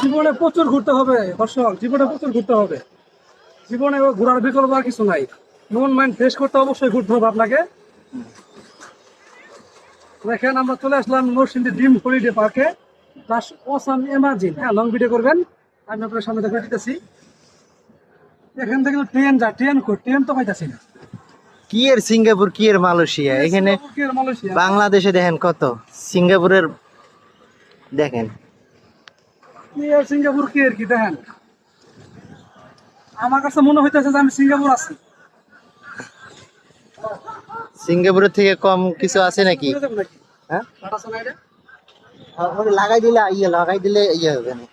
জীবনে প্রচুর ঘুরতে হবে দর্শক, জীবনে প্রচুর ঘুরতে হবে। জীবনে ঘোরার বিকল্প আর কিছু নাই। মন মাইন্ড ফ্রেশ করতে অবশ্যই ঘুরতে হবে আপনাকে। দেখেন আমরা চলে আসলাম নরসিংদী ড্রিম হলিডে পার্কে। Just awesome emerging. হ্যাঁ, লং ভিডিও করবেন, আমি আপনার সামনে দেখে দিতেছি। এখান থেকে ট্রেন যায়, ট্রেন তো পাইতেছি না। কি এর সিঙ্গাপুর, কি এর মালয়েশিয়া, এখানে সিঙ্গাপুর কি আর মালয়েশিয়া? বাংলাদেশে দেখেন কত, সিঙ্গাপুরের দেখেন। কি আর সিঙ্গাপুর কি আর কি দেখেন, আমার কাছে মনে হইতেছে যে আমি সিঙ্গাপুর আছি। সিঙ্গাপুরের থেকে কম কিছু আছে নাকি? বুঝে যাবো নাকি? হ্যাঁ, টাটা সোনাই রে। লাগাই দিলে ইয়ে হবে না।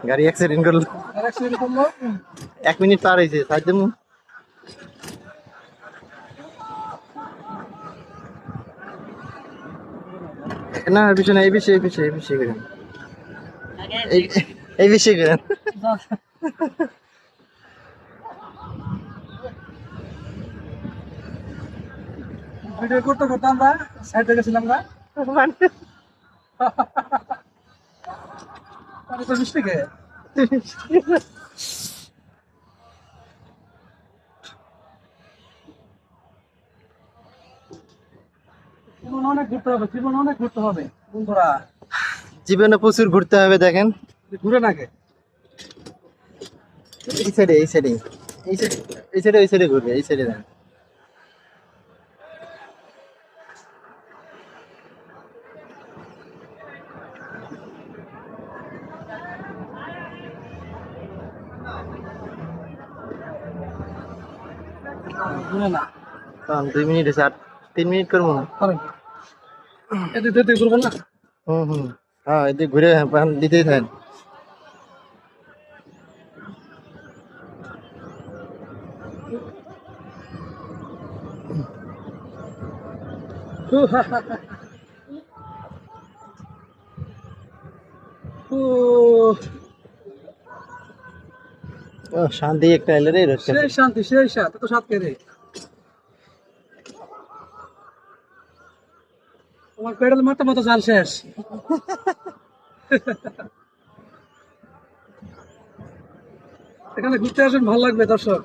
গাড়ি অ্যাক্সিডেন্ট করলো, আর accident করলো। 1 মিনিট পার হয়েছে, সাইড দেবো। না, পিছনে এই বিষয়ে করেন, এই বিষয়ে করেন। ভিডিও করতে করতে আমরা সাইডে গেছিলাম না। মানে তো মিষ্টি খেয়ে জীবন অনেক ঘুরতে হবে, জীবন অনেক ঘুরতে হবে বন্ধুরা। জীবনে প্রচুর ঘুরতে হবে। দেখেন ঘুরে নাকে এই সাইডে, ওই সাইডে ঘুরবে, এই সাইডে দেন। ঘুরে না। 2 মিনিট হয়েছে, আর 3 মিনিট করবো। করেন এদিকে ঘুরবো না। হ্যাঁ, এদিকে ঘুরে দিতেই থাকেন। ও, শান্তি একটা এলো রে রোদ। সেই শান্তি, সেই সাত, এত সাত কে রে? তোমার পেডাল মারতে মতো জাল শেষ। এখানে ঘুরতে আসেন, ভালো লাগবে দর্শক।